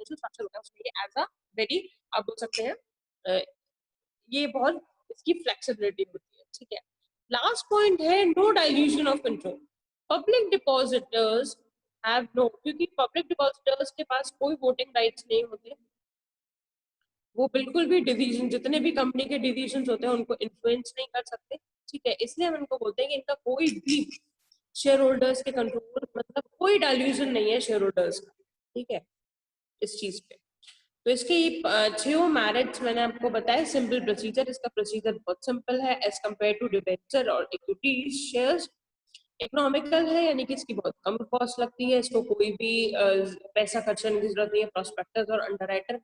Financial structure होता है उसमें ये एज अ वेरी, आप बोल सकते हैं ये बहुत इसकी फ्लेक्सिबिलिटी होती है, ठीक है। लास्ट पॉइंट है no dilution of control. Public depositors have no, क्योंकि पब्लिक डिपॉजिटर्स के पास कोई वोटिंग राइट्स नहीं होते, वो बिल्कुल भी डिसीजन, जितने भी कंपनी के डिसीजन होते हैं उनको इन्फ्लुएंस नहीं कर सकते, ठीक है। इसलिए हम इनको बोलते हैं कि इनका कोई भी शेयर होल्डर्स के कंट्रोल, मतलब कोई डाइल्यूशन नहीं है शेयर होल्डर्स का, ठीक है, इस चीज पे। तो इसके 6 मेरिट्स मैंने आपको बताया। सिंपल प्रोसीजर, इसका प्रोसीजर बहुत सिंपल है एज कम्पेयर टू डिबेंचर और इक्विटी शेयर्स। इकोनॉमिकल है, यानी कि इसकी बहुत कम कॉस्ट लगती है, इसको कोई भी पैसा खर्च करने की जरूरत नहीं है प्रोस्पेक्टर्स और अंडरराइटर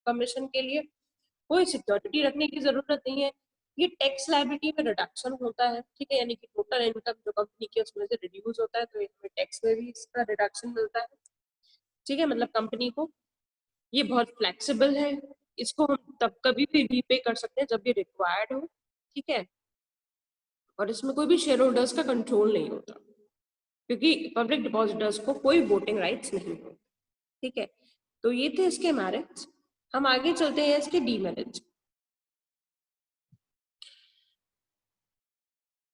कमीशन के लिए, कोई सिक्योरिटी रखने की जरूरत नहीं है। ये टैक्स लायबिलिटी में रिडक्शन होता है, ठीक है, यानी कि टोटल इनकम जो कंपनी की उसमें से रिड्यूस होता है, तो इसमें टैक्स में भी इसका रिडक्शन मिलता है, ठीक है, मतलब कंपनी को। ये बहुत फ्लेक्सिबल है, इसको हम तब कभी भी रीपे कर सकते हैं जब भी रिक्वायर्ड हो, ठीक है, और इसमें कोई भी शेयर होल्डर्स का कंट्रोल नहीं होता, क्योंकि पब्लिक डिपॉजिटर्स को कोई वोटिंग राइट्स नहीं होते, ठीक है। तो ये थे इसके मेरिट्स। हम आगे चलते हैं इसके डीमेरिट्स।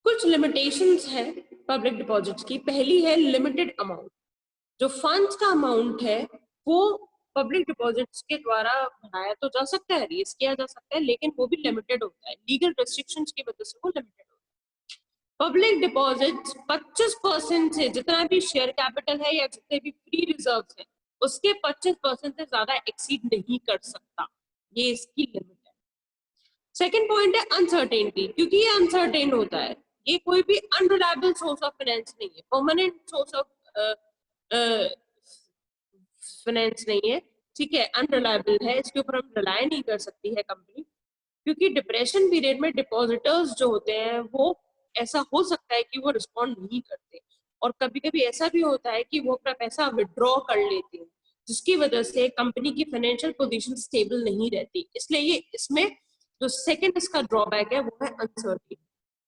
कुछ लिमिटेशंस हैं पब्लिक डिपॉजिट्स की। पहली है लिमिटेड अमाउंट। जो फंड्स का अमाउंट है वो पब्लिक डिपॉजिट्स के द्वारा बढ़ाया तो जा सकता है, रेज किया जा सकता है, लेकिन वो भी लिमिटेड होता है, लीगल रेस्ट्रिक्शंस की वजह से वो लिमिटेड होता है। पब्लिक डिपॉजिट्स 25% से, जितना भी शेयर कैपिटल है या जितने भी फ्री रिजर्व है, उसके 25% से ज्यादा एक्सीड नहीं कर सकता, ये इसकी लिमिट है। सेकेंड पॉइंट है अनसर्टेनिटी, क्योंकि ये अनसर्टेन होता है, ये कोई भी अनरिलायबल सोर्स ऑफ फाइनेंस नहीं है, परमानेंट सोर्स ऑफ फाइनेंस नहीं है, ठीक है, अनरिलायबल है, इसके ऊपर हम रिलाय नहीं कर सकती है कंपनी, क्योंकि डिप्रेशन पीरियड में डिपॉजिटर्स जो होते हैं वो, ऐसा हो सकता है कि वो रिस्पॉन्ड नहीं करते, और कभी कभी ऐसा भी होता है कि वो अपना पैसा विड्रॉ कर लेते हैं, जिसकी वजह से कंपनी की फाइनेंशियल पोजीशन स्टेबल नहीं रहती। इसलिए ये इसमें जो सेकंड इसका ड्रॉबैक है वो है अनसर्टेनिटी।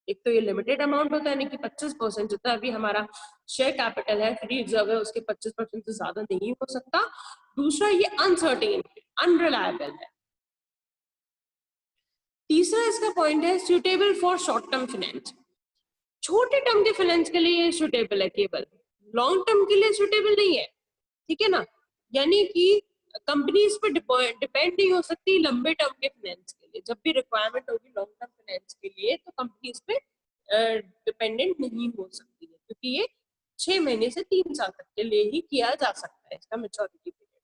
एक तो ये लिमिटेड अमाउंट होता है, यानी कि 25%, जितना भी हमारा शेयर कैपिटल है, फ्री रिजर्व है, उसके 25% से ज्यादा नहीं हो सकता। दूसरा ये अनसर्टेन, अनरिलायबल है। तीसरा इसका पॉइंट है suitable for short term finance. छोटे टर्म के फाइनेंस के लिए ये सुटेबल है, केवल लॉन्ग टर्म के लिए सुटेबल नहीं है, ठीक है ना। यानी कि कंपनी इस पर डिपेंड नहीं हो सकती लंबे टर्म के फाइनेंस के लिए, जब भी रिक्वायरमेंट होगी लॉन्ग टर्म फाइनेंस के लिए तो कंपनी इस पर डिपेंडेंट नहीं हो सकती है, क्योंकि ये 6 महीने से 3 साल तक के लिए ही किया जा सकता है, इसका मैच्योरिटी पीरियड।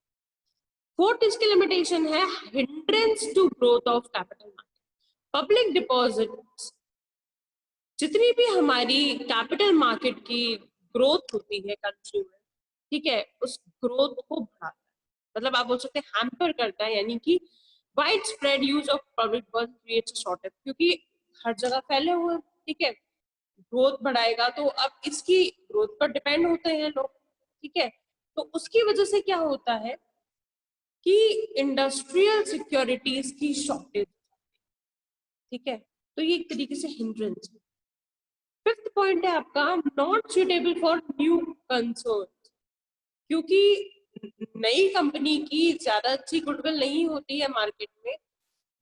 फोर्थ इसकी लिमिटेशन है hindrance to growth of capital market. Public deposits, जितनी भी हमारी कैपिटल मार्केट की ग्रोथ होती है कंट्री में, ठीक है, उस ग्रोथ को बढ़ाता है, मतलब आप बोल सकते हैं हैम्पर करता है, यानी कि wide spread use of public deposit creates shortage, क्योंकि हर जगह फैले हुए, ठीक है, ग्रोथ बढ़ाएगा तो अब इसकी ग्रोथ पर डिपेंड होते हैं लोग, ठीक है, तो उसकी वजह से क्या होता है कि इंडस्ट्रियल सिक्योरिटीज की शॉर्टेज, ठीक है, तो ये एक तरीके से हिंड्रेंस है। फिफ्थ पॉइंट है आपका not suitable for new concern, क्योंकि नई कंपनी की ज्यादा अच्छी गुडविल नहीं होती है मार्केट में,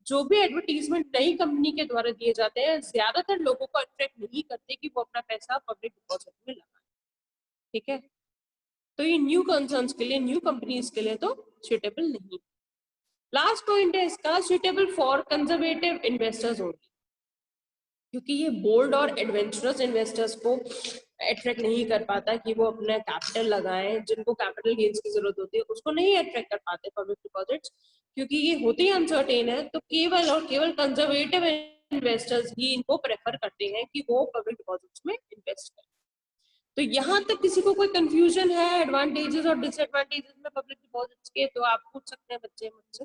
जो भी एडवर्टीजमेंट नई कंपनी के द्वारा दिए जाते हैं ज्यादातर लोगों को अट्रैक्ट नहीं करते कि वो अपना पैसा पब्लिक डिपॉजिट में लगाए, ठीक है, तो ये न्यू कंसर्न्स के लिए, न्यू कंपनीज के लिए तो सुटेबल नहीं। लास्ट पॉइंट है इसका suitable for conservative investors only, क्योंकि ये बोल्ड और एडवेंचरस इन्वेस्टर्स को अट्रैक्ट नहीं कर पाता कि वो अपना कैपिटल लगाएं, जिनको कैपिटल गेन्स की जरूरत होती है उसको नहीं अट्रैक्ट कर पाते पब्लिक डिपॉजिट्स, क्योंकि ये होते ही अनसर्टेन है, तो केवल और केवल कंजर्वेटिव इन्वेस्टर्स ही इनको प्रेफर करते हैं कि वो पब्लिक डिपॉजिट्स में इन्वेस्ट करें। तो यहाँ तक किसी को कोई कंफ्यूजन है एडवांटेजेस और डिसएडवांटेजेस में पब्लिक डिपॉजिट्स के, तो आप पूछ सकते हैं बच्चे मुझसे।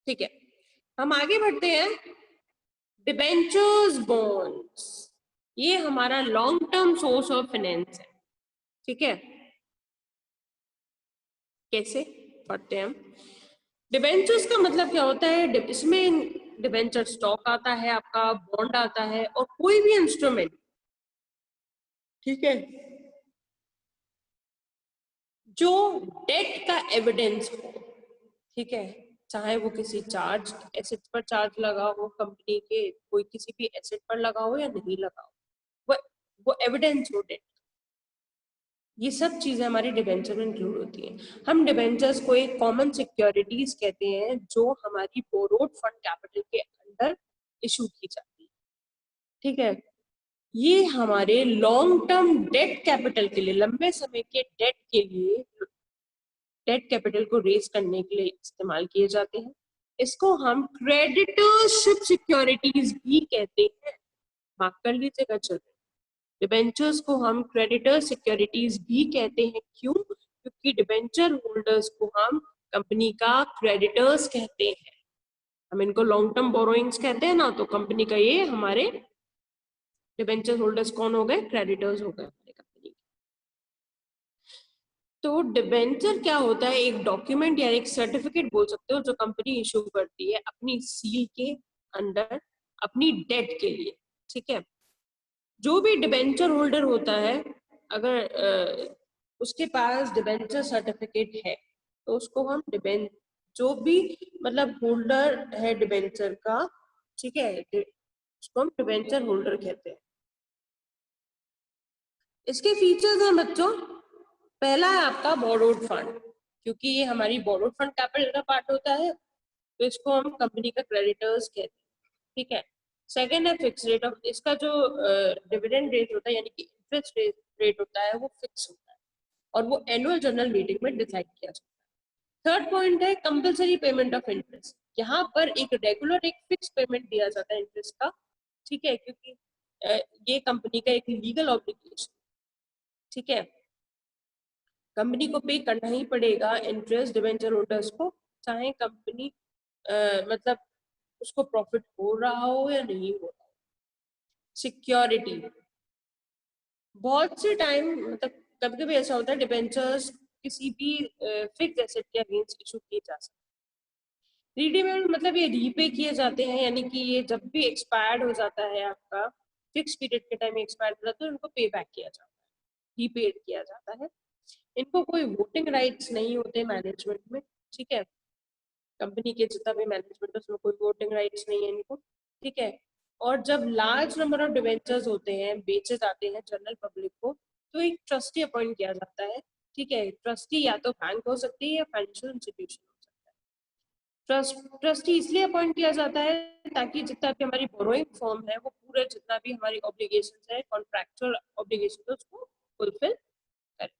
ठीक है, हम आगे बढ़ते हैं। डिबेंचर्स, बॉन्ड्स, ये हमारा long term source of finance है, ठीक है। कैसे पढ़ते हैं हम? डिबेंचर्स का मतलब क्या होता है? इसमें डिबेंचर स्टॉक आता है आपका, बॉन्ड आता है, और कोई भी इंस्ट्रूमेंट, ठीक है, जो डेट का एविडेंस हो, ठीक है, चाहे वो किसी चार्ज एसेट पर चार्ज लगा हो, कंपनी के कोई किसी भी एसेट पर लगा हो या नहीं लगा हो, वो एविडेंस हो डेट, ये सब चीजें हमारी डिबेंचर में इंक्लूड होती हैं। हम डिबेंचर्स को एक कॉमन सिक्योरिटीज कहते हैं जो हमारी बोरोड फंड कैपिटल के अंडर इशू की जाती है, ठीक है। ये हमारे लॉन्ग टर्म डेट कैपिटल के लिए, लंबे समय के डेट के लिए, डेट कैपिटल को रेज करने के लिए इस्तेमाल किए जाते हैं। इसको हम क्रेडिटरशिप सिक्योरिटीज भी कहते हैं, मार्क कर लीजिएगा चिल्ड्रन। डिबेंचर्स को हम क्रेडिटर सिक्योरिटीज भी कहते हैं, क्यों? क्योंकि डिबेंचर होल्डर्स को हम कंपनी का क्रेडिटर्स कहते हैं। हम इनको लॉन्ग टर्म बोरोइंग्स कहते हैं ना, तो कंपनी का ये हमारे डिबेंचर होल्डर्स कौन हो गए? क्रेडिटर्स हो गए हमारे कंपनी। तो डिबेंचर क्या होता है? एक डॉक्यूमेंट या एक सर्टिफिकेट बोल सकते हो जो कंपनी इशू करती है अपनी सील के अंडर अपनी डेट के लिए, ठीक है। जो भी डिबेंचर होल्डर होता है, अगर उसके पास डिबेंचर सर्टिफिकेट है तो उसको हम जो भी मतलब होल्डर है डिबेंचर का, ठीक है, उसको हम डिबेंचर होल्डर कहते हैं। इसके फीचर्स हैं बच्चों, पहला है आपका बोरोड फंड, क्योंकि ये हमारी बोरोड फंड कैपिटल का पार्ट होता है तो इसको हम कंपनी का क्रेडिटर्स कहते हैं, ठीक है। सेकेंड है फिक्स रेट ऑफ, इसका जो डिविडेंड रेट होता है यानी कि इंटरेस्ट रेट होता है वो फिक्स होता है और वो एनुअल जनरल मीटिंग में डिसाइड किया जाता है। थर्ड पॉइंट है कंपलसरी पेमेंट ऑफ इंटरेस्ट, यहाँ पर एक रेगुलर एक फिक्स पेमेंट दिया जाता है इंटरेस्ट का, ठीक है, क्योंकि ये कंपनी का एक लीगल ऑब्लिगेशन, ठीक है, कंपनी को पे करना ही पड़ेगा इंटरेस्ट डिबेंचर होल्डर्स को, चाहे कंपनी मतलब उसको प्रॉफिट हो रहा हो या नहीं हो रहा। सिक्योरिटी, बहुत से टाइम मतलब कभी कभी ऐसा होता है डिबेंचर्स किसी भी फिक्स एसेट के अगेंस्ट इशू किए जा सकते हैं। रिडीमेबल मतलब ये रीपे किए जाते हैं, यानी कि ये जब भी एक्सपायर्ड हो जाता है आपका, फिक्स पीरियड के टाइम एक्सपायर्ड हो जाता है, उनको पे बैक किया जाता है, रीपेड किया जाता है। इनको कोई वोटिंग राइट्स नहीं होते मैनेजमेंट में, ठीक है, कंपनी के जितना भी मैनेजमेंट है उसमें कोई वोटिंग राइट्स नहीं है इनको, ठीक है। और जब लार्ज नंबर ऑफ डिवेंचर्स होते हैं, बेचे जाते हैं जनरल पब्लिक को, तो एक ट्रस्टी अपॉइंट किया जाता है, ठीक है। ट्रस्टी या तो बैंक हो सकती है या फाइनेंशियल इंस्टीट्यूशन हो सकता है। ट्रस्टी इसलिए अपॉइंट किया जाता है ताकि जितना भी हमारी बोरोइंग फॉर्म है वो पूरे जितना भी हमारी ऑब्लिगेशंस है, कॉन्ट्रैक्चुअल ऑब्लिगेशन है, उसको फुलफिल करे।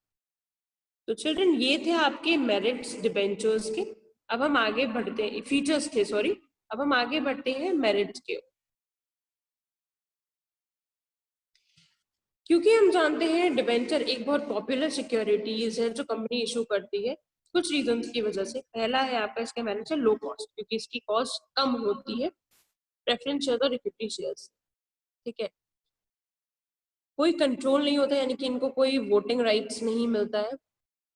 तो चिल्ड्रन ये थे आपके मेरिट्स डिबेंचर्स के। अब हम आगे बढ़ते हैं, फीचर्स थे सॉरी, अब हम आगे बढ़ते हैं मेरिट्स के। क्योंकि हम जानते हैं डिबेंचर एक बहुत पॉपुलर सिक्योरिटीज है जो कंपनी इशू करती है कुछ रीजंस की वजह से। पहला है आपका इसका मेरिट है लो कॉस्ट, क्योंकि इसकी कॉस्ट कम होती है प्रेफरेंस शेयर और इक्विटी शेयर्स, ठीक है। कोई कंट्रोल नहीं होता, यानी कि इनको कोई वोटिंग राइट्स नहीं मिलता है,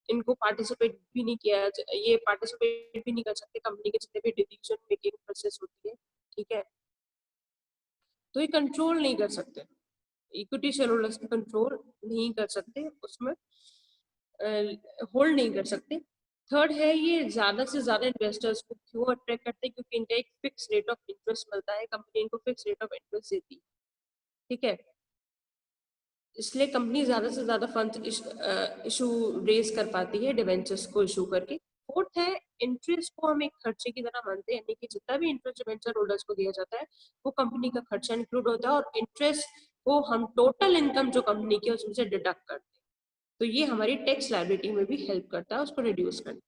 इनको पार्टिसिपेट भी नहीं किया, ये पार्टिसिपेट भी नहीं कर सकते कंपनी के जितने भी डिसीजन मेकिंग प्रोसेस होती है, ठीक है। तो ये कंट्रोल नहीं कर सकते, इक्विटी शेयर होल्डर्स को कंट्रोल नहीं कर सकते, उसमें होल्ड नहीं कर सकते। थर्ड है ये ज्यादा से ज्यादा इन्वेस्टर्स को क्यों अट्रैक्ट करते हैं? क्योंकि इनका एक फिक्स रेट ऑफ इंटरेस्ट मिलता है, कंपनी इनको फिक्स रेट ऑफ इंटरेस्ट देती है, ठीक है। इसलिए कंपनी ज्यादा से ज्यादा फंड इशू रेज कर पाती है डिवेंचर्स को इशू करके। फोर्थ है इंटरेस्ट को हम एक खर्चे की तरह मानते हैं, यानी कि जितना भी इंटरेस्ट डिवेंचर होल्डर्स को दिया जाता है वो कंपनी का खर्चा इंक्लूड होता है और इंटरेस्ट को हम टोटल इनकम जो कंपनी की है उसमें से डिडक्ट करते हैं, तो ये हमारी टैक्स लायबिलिटी में भी हेल्प करता है उसको रिड्यूस करने।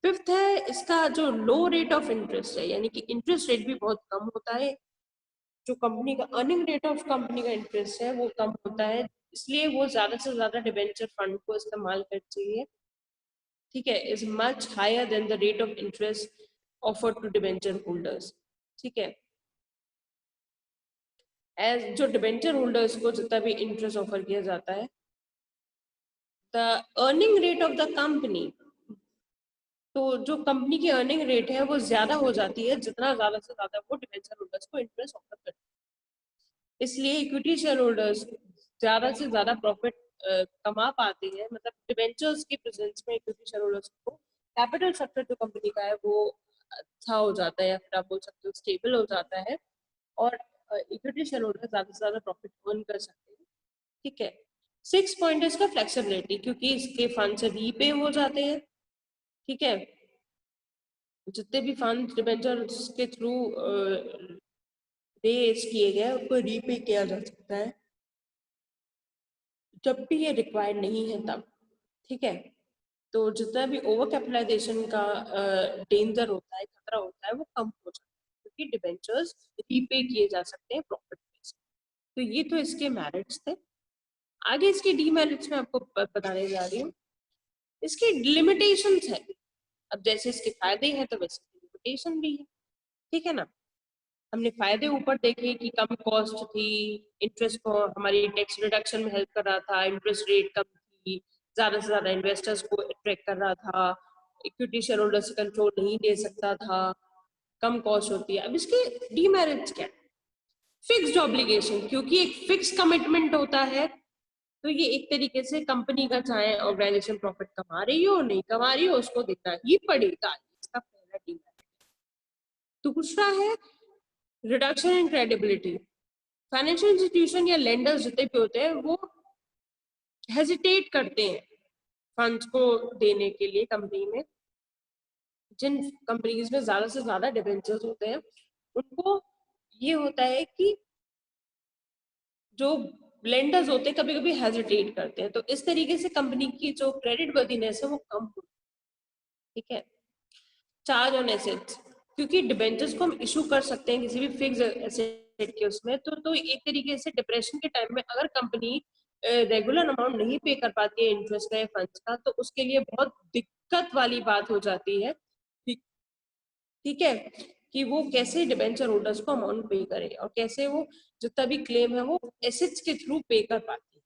फिफ्थ है इसका जो लो रेट ऑफ इंटरेस्ट है, यानी कि इंटरेस्ट रेट भी बहुत कम होता है, जो कंपनी का अर्निंग रेट ऑफ कंपनी का इंटरेस्ट है वो कम होता है, इसलिए वो ज्यादा से ज्यादा डिबेंचर फंड को इस्तेमाल करती है, ठीक है, is much higher than the rate of interest offered to debenture holders, ठीक है। एज जो डिबेंचर होल्डर्स को जितना भी इंटरेस्ट ऑफर किया जाता है, the earning rate of the company तो जो कंपनी की अर्निंग रेट है वो ज्यादा हो जाती है जितना ज्यादा से ज्यादा वो डिबेंचर होल्डर्स को इंटरेस्ट ऑफर करते हैं। इसलिए इक्विटी शेयर होल्डर्स ज्यादा से ज्यादा प्रॉफिट कमा पाते हैं, मतलब डिबेंचर्स के प्रेजेंस में इक्विटी शेयर होल्डर्स को कैपिटल स्ट्रक्चर जो कंपनी का है वो अच्छा हो जाता है, या फिर आप बोल सकते हो स्टेबल हो जाता है, और इक्विटी शेयर होल्डर ज्यादा से ज्यादा प्रॉफिट अर्न कर सकते हैं। ठीक है। 6 पॉइंट है इसका फ्लेक्सिबिलिटी, क्योंकि इसके फंड से रीपे हो जाते हैं। ठीक है, जितने भी फंड डिबेंचर्स के थ्रू रेज किए गए उनको रीपे किया जा सकता है जब भी ये रिक्वायर्ड नहीं है तब। ठीक है, तो जितना भी ओवर कैपिटलाइजेशन का डेंजर होता है, खतरा होता है, वो कम हो जाता है क्योंकि डिबेंचर्स रीपे किए जा सकते हैं प्रॉफिट में। तो ये तो इसके मेरिट्स थे। आगे इसके डीमेरिट्स में आपको बताने जा रही हूँ। इसकी लिमिटेशंस है। अब जैसे इसके फायदे हैं तो वैसे लिमिटेशन भी है। ठीक है ना, हमने फायदे ऊपर देखे कि कम कॉस्ट थी, इंटरेस्ट को हमारी टैक्स रिडक्शन में हेल्प कर रहा था, इंटरेस्ट रेट कम थी, ज्यादा से ज्यादा इन्वेस्टर्स को अट्रैक्ट कर रहा था, इक्विटी शेयर होल्डर से कंट्रोल नहीं ले सकता था, कम कॉस्ट होती है। अब इसके डीमेरिट्स क्या है? फिक्स्ड ऑब्लिगेशन, क्योंकि एक फिक्स कमिटमेंट होता है, तो ये एक तरीके से कंपनी का, चाहे ऑर्गेनाइजेशन प्रॉफिट कमा रही हो नहीं कमा रही हो, उसको देना ही पड़ेगा। इसका पहला डीमेरिट। दूसरा है reduction in credibility. Financial institution या लेंडर्स जितने भी होते हैं वो हेजिटेट करते हैं फंड्स को देने के लिए कंपनी में। जिन कंपनीज में ज्यादा से ज्यादा डिबेंचर्स होते हैं उनको ये होता है कि जो लेंडर्स होते हैं कभी कभी हेजिटेट करते हैं, तो इस तरीके से कंपनी की जो क्रेडिट वर्दीनेस है वो कम होती है। ठीक है। चार्ज ऑन एसेट्स, क्योंकि डिबेंचर्स को हम इशू कर सकते हैं किसी भी फिक्स एसेट के उसमें, तो एक तरीके से डिप्रेशन के टाइम में अगर कंपनी रेगुलर अमाउंट नहीं पे कर पाती है इंटरेस्ट का या फंड्स का, तो उसके लिए बहुत दिक्कत वाली बात हो जाती है। ठीक है, कि वो कैसे डिबेंचर होल्डर्स को अमाउंट पे करे और कैसे वो जितना भी क्लेम है वो एसेट्स के थ्रू पे कर पाती है।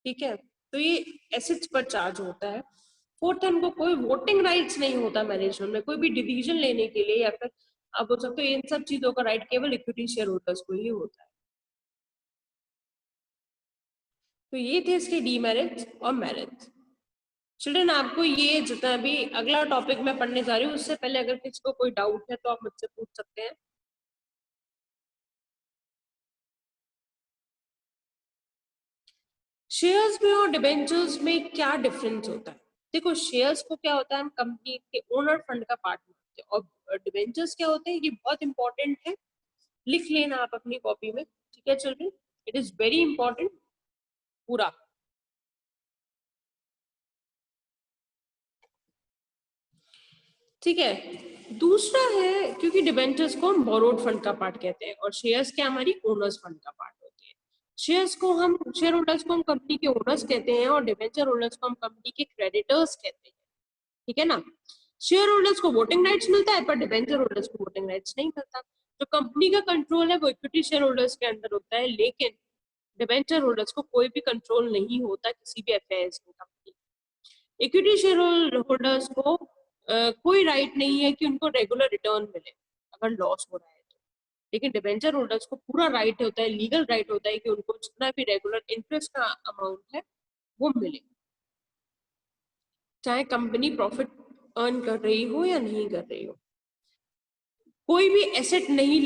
ठीक है, तो ये एसेट्स पर चार्ज होता है। फोर्थ, उनको कोई वोटिंग राइट्स नहीं होता मैनेजमेंट में, कोई भी डिसीजन लेने के लिए, या फिर आप बोल सकते हो इन सब चीजों का राइट केवल इक्विटी शेयर होल्डर्स को ही होता है। तो ये थे इसके डीमेरिट्स और मेरिट्स। चिल्ड्रन, आपको ये जितना भी अगला टॉपिक मैं पढ़ने जा रही हूँ उससे पहले अगर किसी को कोई डाउट है तो आप मुझसे पूछ सकते हैं। शेयर्स में और डिबेंचर्स में क्या डिफरेंस होता है? देखो, शेयर्स को क्या होता है, हम कंपनी के ओनर फंड का पार्ट मानते हैं, और डिबेंचर्स क्या होते हैं, ये बहुत इंपॉर्टेंट है, लिख लेना आप अपनी कॉपी में। ठीक है children, it is very important पूरा। ठीक है, दूसरा है, क्योंकि डिबेंचर्स को हम बोरोड फंड का पार्ट कहते हैं और शेयर्स क्या हमारी ओनर्स फंड का पार्ट होते हैं। शेयर्स को हम, शेयर होल्डर्स को हम कंपनी के ओनर्स कहते हैं और डिबेंचर होल्डर्स को हम कंपनी के क्रेडिटर्स कहते हैं। ठीक है ना, शेयर होल्डर्स को वोटिंग राइट्स मिलता है पर डिबेंचर होल्डर्स को वोटिंग राइट्स नहीं मिलता। जो कंपनी का कंट्रोल है वो इक्विटी शेयर होल्डर्स के अंदर होता है, लेकिन डिबेंचर होल्डर्स को कोई भी कंट्रोल नहीं होता किसी भी अफेयर्स में कंपनी। इक्विटी शेयर होल्डर्स को कोई राइट नहीं है कि उनको रेगुलर रिटर्न मिले अगर लॉस हो रहा है तो, लेकिन डिबेंचर होल्डर्स को पूरा राइट होता है, लीगल राइट होता है कि उनको जितना भी रेगुलर इंटरेस्ट का अमाउंट है वो मिले, चाहे कंपनी प्रॉफिट अर्न कर रही हो या नहीं कर रही हो। कोई भी एसेट नहीं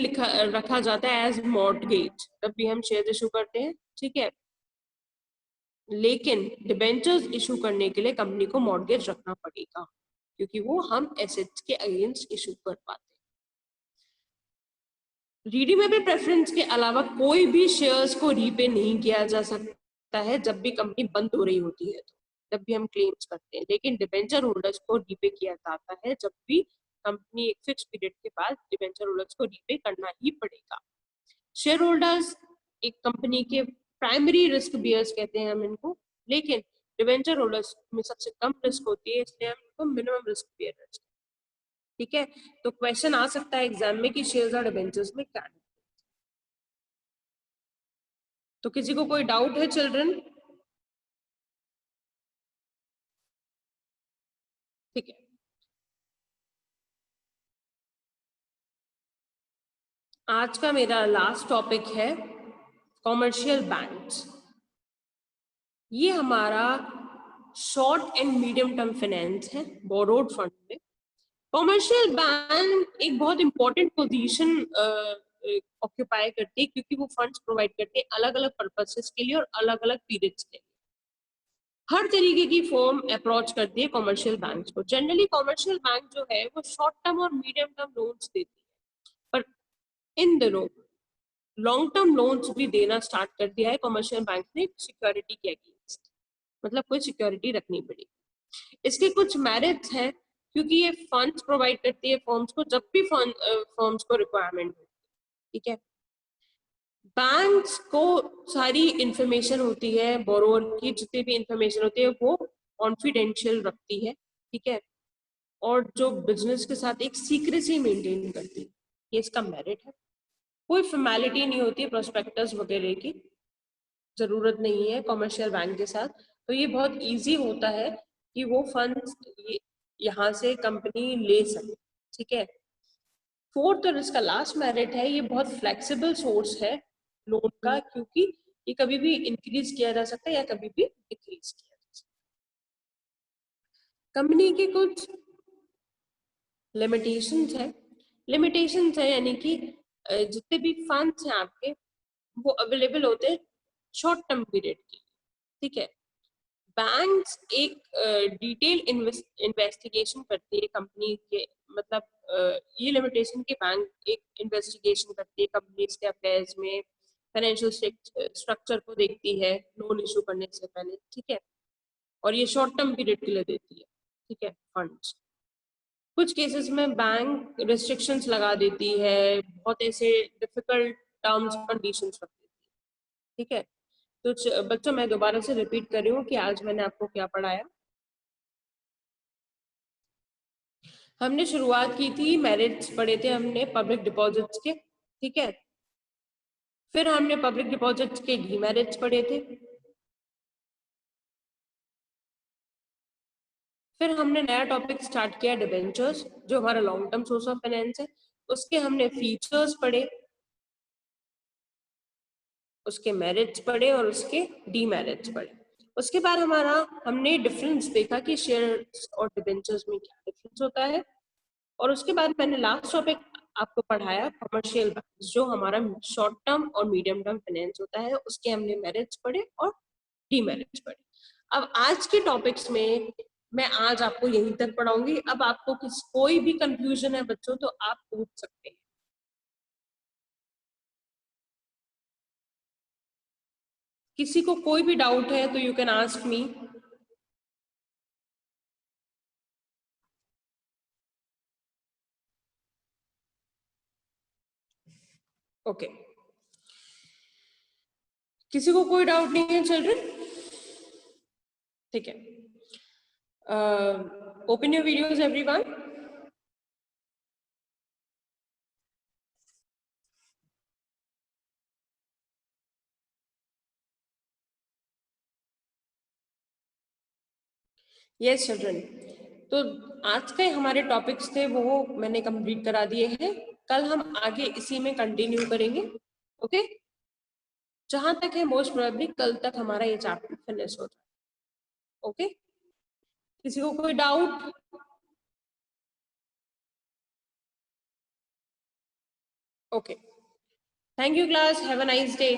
रखा जाता है एज मॉर्टगेज जब भी हम शेयर इशू करते हैं। ठीक है, लेकिन डिबेंचर्स इशू करने के लिए कंपनी को मॉर्टगेज रखना पड़ेगा क्योंकि वो हम एसेट्स के अगेंस्ट इशू कर पाते हैं। रिडीमेबल प्रेफरेंस के अलावा कोई भी शेयर्स को रीपे नहीं किया जा सकता है जब भी कंपनी बंद हो रही होती है, तो जब भी हम क्लेम्स करते हैं, लेकिन डिबेंचर होल्डर्स को रीपे किया जाता है जब भी कंपनी एक फिक्स पीरियड के बाद डिबेंचर होल्डर्स को रीपे करना ही पड़ेगा। शेयर होल्डर्स एक कंपनी के प्राइमरी रिस्क बियर्स कहते हैं हम इनको, लेकिन डिवेंचर होल्डर्स में सबसे कम रिस्क होती है, इसलिए हम इनको मिनिमम रिस्क बियर्स। ठीक है, तो क्वेश्चन आ सकता है एग्जाम में कि शेयर्स और डिवेंचर्स में क्या है। तो किसी को कोई डाउट है चिल्ड्रन? ठीक है, आज का मेरा लास्ट टॉपिक है कॉमर्शियल बैंक्स। ये हमारा short and medium term finance है बोरोड फंड में। कॉमर्शियल बैंक एक बहुत इंपॉर्टेंट पोजीशन ऑक्यूपाई करती है क्योंकि वो फंड्स प्रोवाइड करते हैं अलग अलग पर्पसेस के लिए और अलग अलग पीरियड्स के लिए। हर तरीके की फर्म अप्रोच करती है कॉमर्शियल बैंक को। जनरली कॉमर्शियल बैंक जो है वो शॉर्ट टर्म और मीडियम टर्म लोन्स देती है, पर इन दिनों लॉन्ग टर्म लोन्स भी देना स्टार्ट कर दिया है कॉमर्शियल बैंक ने सिक्योरिटी के अगेंस्ट, मतलब कोई सिक्योरिटी रखनी पड़ी। इसके कुछ मेरिट्स हैं क्योंकि ये फंड्स प्रोवाइड करती है फर्म्स को जब भी फर्म्स को रिक्वायरमेंट हो। ठीक है, बैंक्स को सारी इंफॉर्मेशन होती है, बोरोवर की जितनी भी इंफॉर्मेशन होती है वो कॉन्फिडेंशियल रखती है। ठीक है, और जो बिजनेस के साथ एक सीक्रेसी मेंटेन करती है, ये इसका मेरिट है। कोई फॉर्मेलिटी नहीं होती है प्रोस्पेक्टस वगैरह की, जरूरत नहीं है कॉमर्शियल बैंक के साथ। तो ये बहुत इजी होता है कि वो फंड्स यहाँ से कंपनी ले सके। ठीक है, फोर्थ और इसका लास्ट मेरिट है, ये बहुत फ्लेक्सिबल सोर्स है लोन का, क्योंकि ये कभी भी इंक्रीज किया जा सकता है या कभी भी डिक्रीज किया जा सकता है। कंपनी के कुछ लिमिटेशंस है यानी कि जितने भी फंड्स हैं आपके वो अवेलेबल होते हैं शॉर्ट टर्म पीरियड के लिए। ठीक है, बैंक्स एक डिटेल इन्वेस्टिगेशन करती है कंपनी के, मतलब ये लिमिटेशन के बैंक एक इन्वेस्टिगेशन करती है कंपनीज के अफेयर्स में, फाइनेंशियल स्ट्रक्चर को देखती है लोन इशू करने से पहले। ठीक है, और ये शॉर्ट टर्म पीरियड के लिए देती है। ठीक है, फंड्स कुछ केसेस में बैंक रिस्ट्रिक्शंस लगा देती है, बहुत ऐसे डिफिकल्ट टर्म्स कंडीशंस रख देती है। ठीक है, तो बच्चों मैं दोबारा से रिपीट कर रही हूँ कि आज मैंने आपको क्या पढ़ाया। हमने शुरुआत की थी, मेरिट्स पढ़े थे हमने पब्लिक डिपॉजिट्स के। ठीक है, फिर हमने पब्लिक डिपॉजिट्स के डीमेरिट्स पढ़े थे, फिर हमने नया टॉपिक स्टार्ट किया डिबेंचर्स, जो हमारा long term source of finance है। उसके हमने फीचर्स पढ़े, उसके मेरिट्स पढ़े और उसके डीमेरिट्स पढ़े। उसके बाद हमने डिफरेंस देखा कि शेयर्स और डिबेंचर्स में क्या डिफरेंस होता है, और उसके बाद मैंने लास्ट टॉपिक आपको पढ़ाया कमर्शियल बैंक, जो हमारा शॉर्ट टर्म और मीडियम टर्म फाइनेंस होता है। उसके हमने मेरिट्स पढ़े और डीमेरिट्स पढ़े। अब आज के टॉपिक्स में मैं आज आपको यहीं तक पढ़ाऊंगी। अब आपको कोई भी कंफ्यूजन है बच्चों तो आप पूछ सकते हैं। किसी को कोई भी डाउट है तो you can ask me. Okay, किसी को कोई डाउट नहीं है चिल्ड्रन? ठीक है, open your videos everyone. Yes children, तो आज के हमारे टॉपिक्स थे वो मैंने कंप्लीट करा दिए हैं। कल हम आगे इसी में कंटिन्यू करेंगे। ओके, जहां तक है मोस्ट प्रोबेबली कल तक हमारा ये चैप्टर फिनिश हो जाए। ओके, किसी को कोई doubt? Okay, thank you class, have a nice day.